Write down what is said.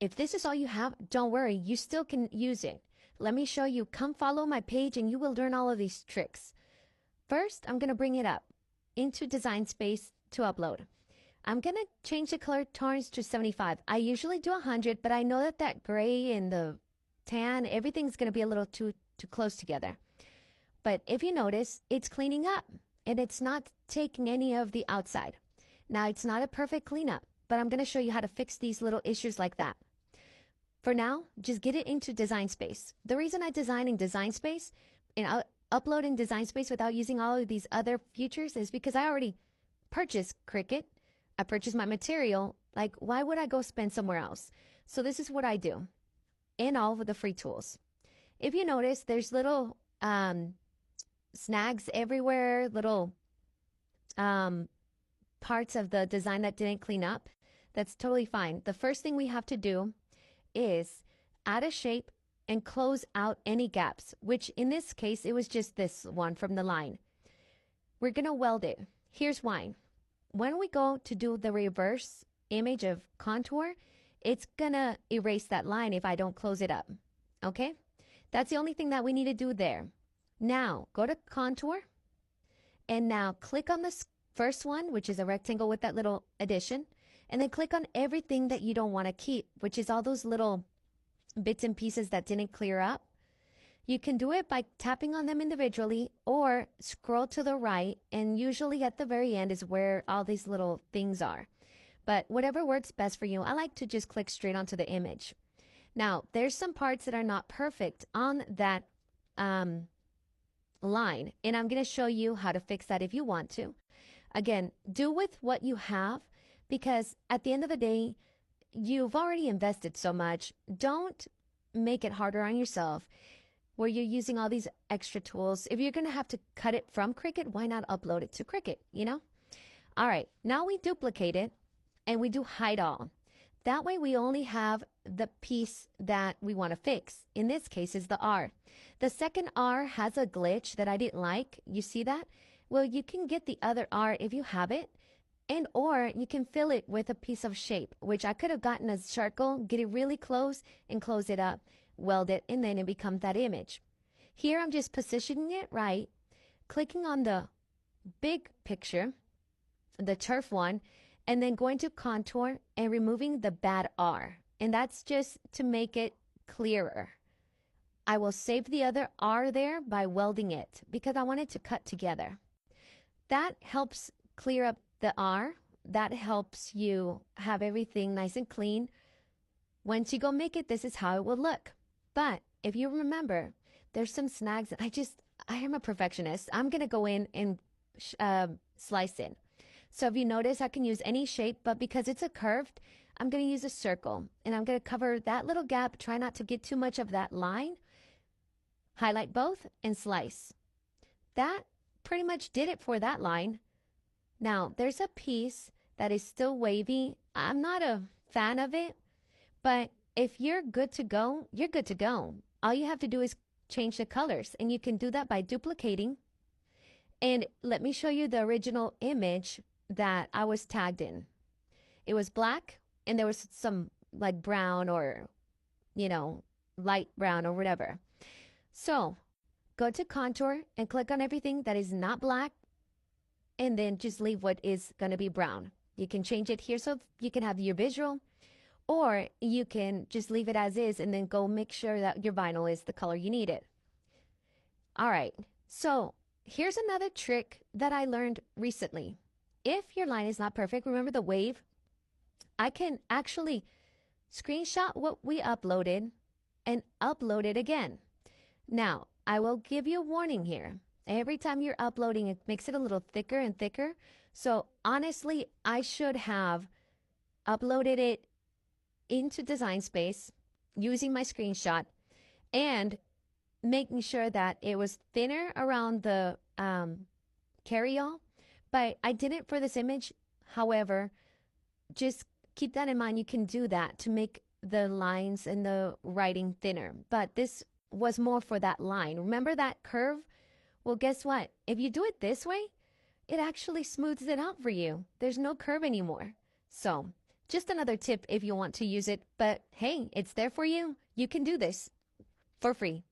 If this is all you have, don't worry, you still can use it. Let me show you. Come follow my page and you will learn all of these tricks. First, I'm going to bring it up into Design Space to upload. I'm going to change the color tones to 75. I usually do 100, but I know that that gray and the tan, everything's going to be a little too close together. But if you notice, it's cleaning up and it's not taking any of the outside. Now, it's not a perfect cleanup, but I'm going to show you how to fix these little issues like that. For now, just get it into Design Space. The reason I design in Design Space and upload in Design Space without using all of these other features is because I already purchased Cricut. I purchased my material. Like, why would I go spend somewhere else? So this is what I do in all of the free tools. If you notice, there's little snags everywhere, little parts of the design that didn't clean up. That's totally fine. The first thing we have to do is add a shape and close out any gaps, which in this case, it was just this one from the line. We're going to weld it. Here's why. When we go to do the reverse image of contour, it's going to erase that line if I don't close it up. Okay? That's the only thing that we need to do there. Now, go to contour and now click on this first one, which is a rectangle with that little addition. And then click on everything that you don't want to keep, which is all those little bits and pieces that didn't clear up. You can do it by tapping on them individually or scroll to the right. And usually at the very end is where all these little things are. But whatever works best for you, I like to just click straight onto the image. Now, there's some parts that are not perfect on that line. And I'm going to show you how to fix that if you want to. Again, do with what you have. Because at the end of the day, you've already invested so much. Don't make it harder on yourself where you're using all these extra tools. If you're going to have to cut it from Cricut, why not upload it to Cricut, you know? All right, now we duplicate it and we do hide all. That way we only have the piece that we want to fix. In this case is the R. The second R has a glitch that I didn't like. You see that? Well, you can get the other R if you have it. And or you can fill it with a piece of shape, which I could have gotten a charcoal, get it really close and close it up, weld it, and then it becomes that image. Here I'm just positioning it right, clicking on the big picture, the turf one, and then going to contour and removing the bad R. And that's just to make it clearer. I will save the other R there by welding it because I want it to cut together. That helps clear up the R. That helps you have everything nice and clean. Once you go make it, this is how it will look. But if you remember, there's some snags that I am a perfectionist. I'm going to go in and slice it. So if you notice, I can use any shape, but because it's a curved, I'm going to use a circle. And I'm going to cover that little gap. Try not to get too much of that line. Highlight both and slice. That pretty much did it for that line. Now, there's a piece that is still wavy. I'm not a fan of it, but if you're good to go, you're good to go. All you have to do is change the colors, and you can do that by duplicating. And let me show you the original image that I was tagged in. It was black, and there was some like brown or, you know, light brown or whatever. So go to contour and click on everything that is not black. And then just leave what is going to be brown. You can change it here so you can have your visual, or you can just leave it as is and then go make sure that your vinyl is the color you need it. All right, so here's another trick that I learned recently. If your line is not perfect, remember the wave? I can actually screenshot what we uploaded and upload it again. Now, I will give you a warning here. Every time you're uploading, it makes it a little thicker and thicker. So honestly, I should have uploaded it into Design Space using my screenshot and making sure that it was thinner around the carry-all. But I didn't for this image. However, just keep that in mind. You can do that to make the lines and the writing thinner. But this was more for that line. Remember that curve? Well, guess what? If you do it this way, it actually smooths it out for you. There's no curve anymore. So Just another tip if you want to use it, but hey, it's there for you. You can do this for free.